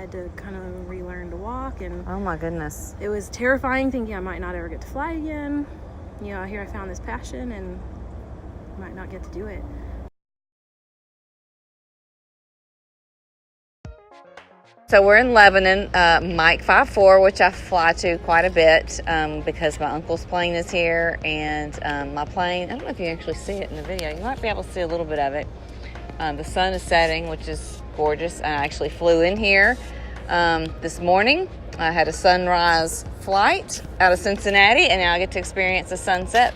had to kind of relearn to walk, and oh my goodness, it was terrifying thinking I might not ever get to fly again. Here I found this passion and might not get to do it. So we're in Lebanon, Mike 54, which I fly to quite a bit because my uncle's plane is here, and my plane, I don't know if you actually see it in the video. You might be able to see a little bit of it. The sun is setting, which is gorgeous. I actually flew in here this morning. I had a sunrise flight out of Cincinnati, and now I get to experience the sunset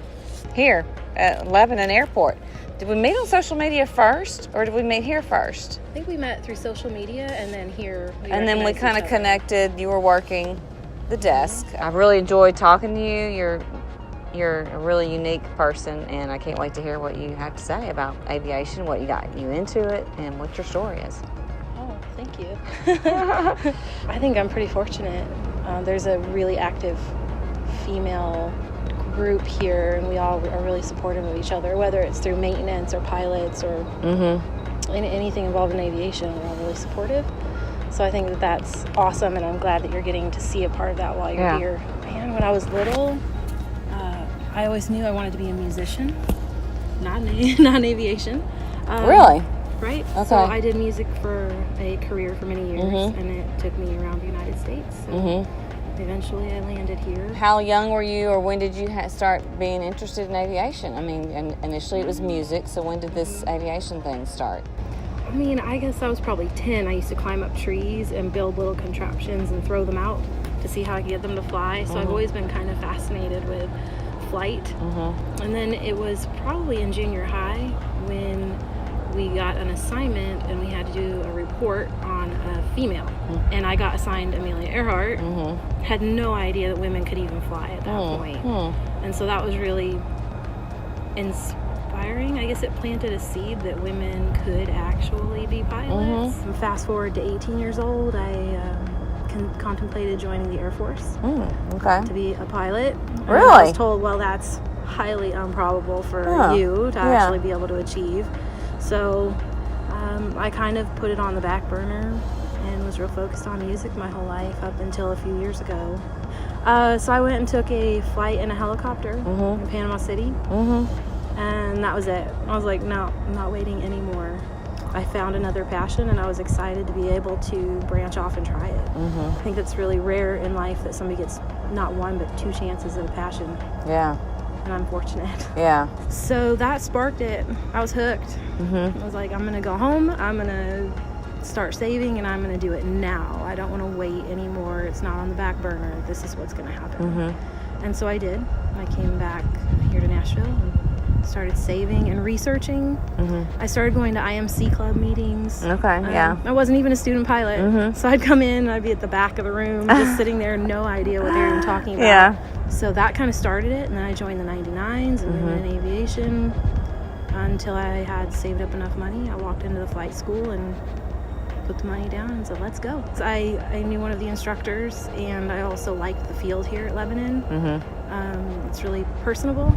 here at Lebanon Airport. Did we meet on social media first, or did we meet here first? I think we met through social media, and then here and then we kind of connected. You were working the desk. I really enjoyed talking to you. You're a really unique person, and I can't wait to hear what you have to say about aviation, what you got you into it, and what your story is. Oh, thank you. I think I'm pretty fortunate. There's a really active female group here, and we all are really supportive of each other, whether it's through maintenance or pilots or anything involved in aviation. We're all really supportive. So I think that's awesome, and I'm glad that you're getting to see a part of that while you're here. Man, when I was little, I always knew I wanted to be a musician, not in aviation. Really? Right. Okay. So I did music for a career for many years, and it took me around the United States. So eventually I landed here. How young were you, or when did you start being interested in aviation? I mean, initially it was music, so when did this aviation thing start? I mean, I guess I was probably 10. I used to climb up trees and build little contraptions and throw them out to see how I could get them to fly. So I've always been kind of fascinated with flight. And then it was probably in junior high when we got an assignment and we had to do a report on a female. And I got assigned Amelia Earhart. Had no idea that women could even fly at that point. And so that was really inspiring. I guess it planted a seed that women could actually be pilots. And fast forward to 18 years old, I contemplated joining the Air Force to be a pilot. Really? And I was told, well, that's highly improbable for you to actually be able to achieve. So I kind of put it on the back burner and was real focused on music my whole life up until a few years ago. So I went and took a flight in a helicopter in Panama City, and that was it. I was like, no, I'm not waiting anymore. I found another passion, and I was excited to be able to branch off and try it. I think that's really rare in life that somebody gets not one but two chances at a passion. Yeah. And I'm fortunate. Yeah. So that sparked it. I was hooked. I was like, I'm going to go home. I'm going to start saving, and I'm going to do it now. I don't want to wait anymore. It's not on the back burner. This is what's going to happen. And so I did. I came back here to Nashville and started saving and researching. I started going to IMC club meetings. I wasn't even a student pilot. So I'd come in and I'd be at the back of the room just sitting there, no idea what they were even talking about. So that kind of started it, and then I joined the 99s and then in aviation until I had saved up enough money. I walked into the flight school and put the money down and said, let's go. So I knew one of the instructors, and I also liked the field here at Lebanon. It's really personable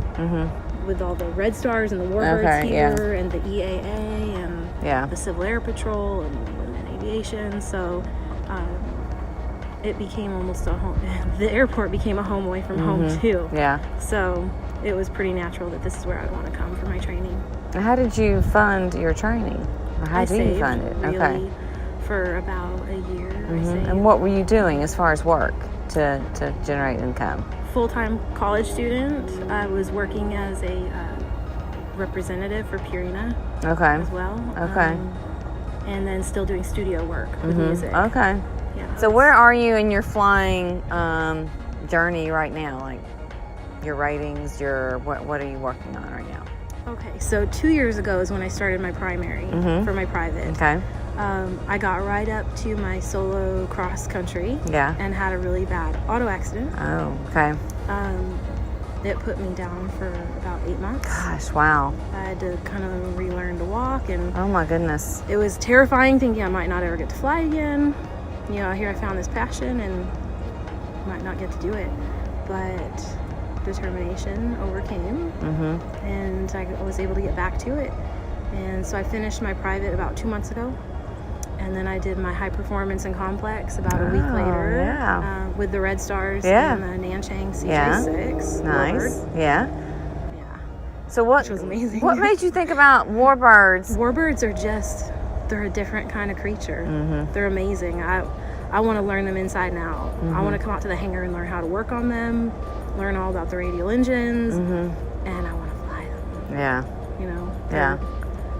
with all the Red Stars and the warbirds here and the EAA and the Civil Air Patrol and Women in Aviation. So it became almost a home. The airport became a home away from home too. So it was pretty natural that this is where I want to come for my training. How did you fund your training? Or how did you fund it? Really for about a year. And what were you doing as far as work to generate income? Full-time college student. I was working as a representative for Purina as well. And then still doing studio work with music. So where are you in your flying journey right now? Like your ratings, what are you working on right now? Okay, so 2 years ago is when I started my primary for my private. I got right up to my solo cross country and had a really bad auto accident. It put me down for about 8 months. Gosh, wow. I had to kind of relearn to walk, and oh my goodness. It was terrifying thinking I might not ever get to fly again. Here I found this passion and might not get to do it, but determination overcame, and I was able to get back to it. And so I finished my private about 2 months ago, And then I did my high performance and complex about a week later with the Red Stars and the Nanchang CJ6. Nice. Warbird. Yeah. So Which was amazing. What made you think about warbirds? Warbirds are they're a different kind of creature. They're amazing. I want to learn them inside and out. I want to come out to the hangar and learn how to work on them, learn all about the radial engines, and I want to fly them. Yeah. You know?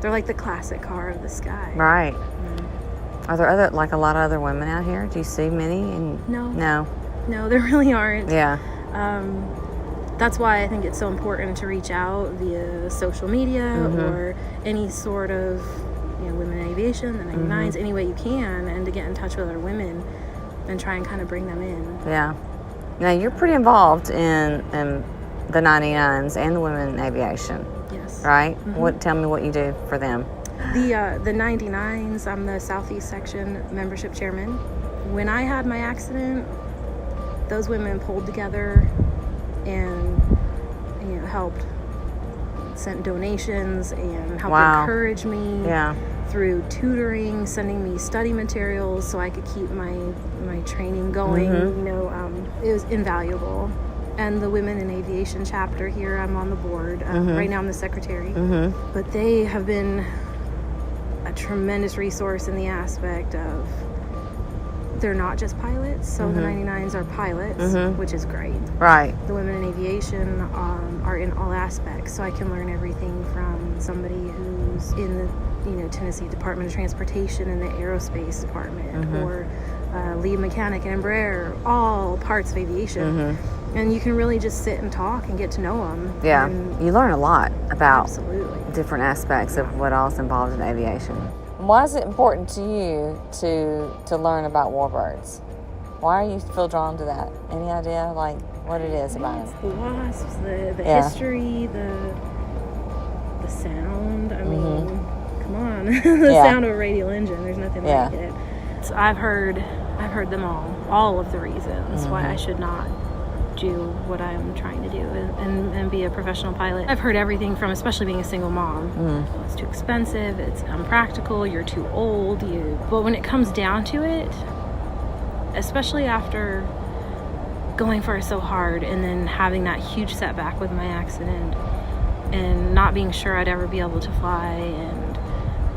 They're like the classic car of the sky. Right. Are there a lot of other women out here? Do you see many? No, there really aren't. Yeah. That's why I think it's so important to reach out via social media or any sort of, women in aviation, the 99s, any way you can, and to get in touch with other women and try and kind of bring them in. Yeah. Now, you're pretty involved in the 99s and the women in aviation. Yes. Right? Tell me what you do for them. The 99s, I'm the Southeast Section membership chairman. When I had my accident, those women pulled together and helped, sent donations and helped encourage me through tutoring, sending me study materials so I could keep my training going. It was invaluable. And the Women in Aviation chapter here, I'm on the board. Right now I'm the secretary. But they have been a tremendous resource in the aspect of they're not just pilots, so the 99s are pilots, which is great. Right. The Women in Aviation are in all aspects, so I can learn everything from somebody who's in the Tennessee Department of Transportation in the aerospace department, or lead mechanic and Embraer, all parts of aviation. And you can really just sit and talk and get to know them. Yeah, you learn a lot about different aspects of what all's involved in aviation. Why is it important to you to learn about warbirds? Why do you feel drawn to that? Any idea, what it is about it? The wasps, the history, the sound. I mean, come on, the sound of a radial engine. There's nothing like it. So I've heard them all of the reasons why I should not do what I'm trying to do and be a professional pilot. I've heard everything from, especially being a single mom, it's too expensive, it's unpractical, you're too old, but when it comes down to it, especially after going for it so hard and then having that huge setback with my accident and not being sure I'd ever be able to fly, and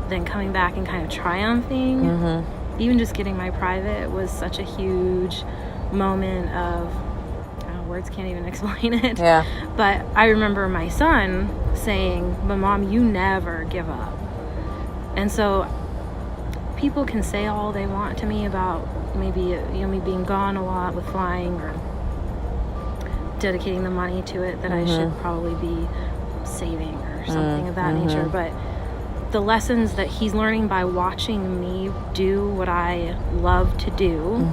then coming back and kind of triumphing, even just getting my private was such a huge moment of, words can't even explain it. Yeah. But I remember my son saying, "But Mom, you never give up." And so people can say all they want to me about maybe me being gone a lot with flying or dedicating the money to it that I should probably be saving or something of that nature. But the lessons that he's learning by watching me do what I love to do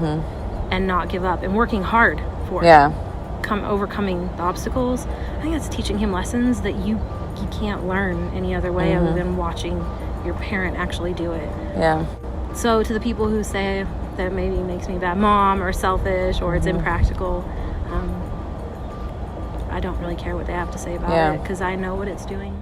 and not give up and working hard for it. Overcoming the obstacles, I think that's teaching him lessons that you can't learn any other way other than watching your parent actually do it. So to the people who say that it maybe makes me a bad mom or selfish or it's impractical, I don't really care what they have to say about it, because I know what it's doing.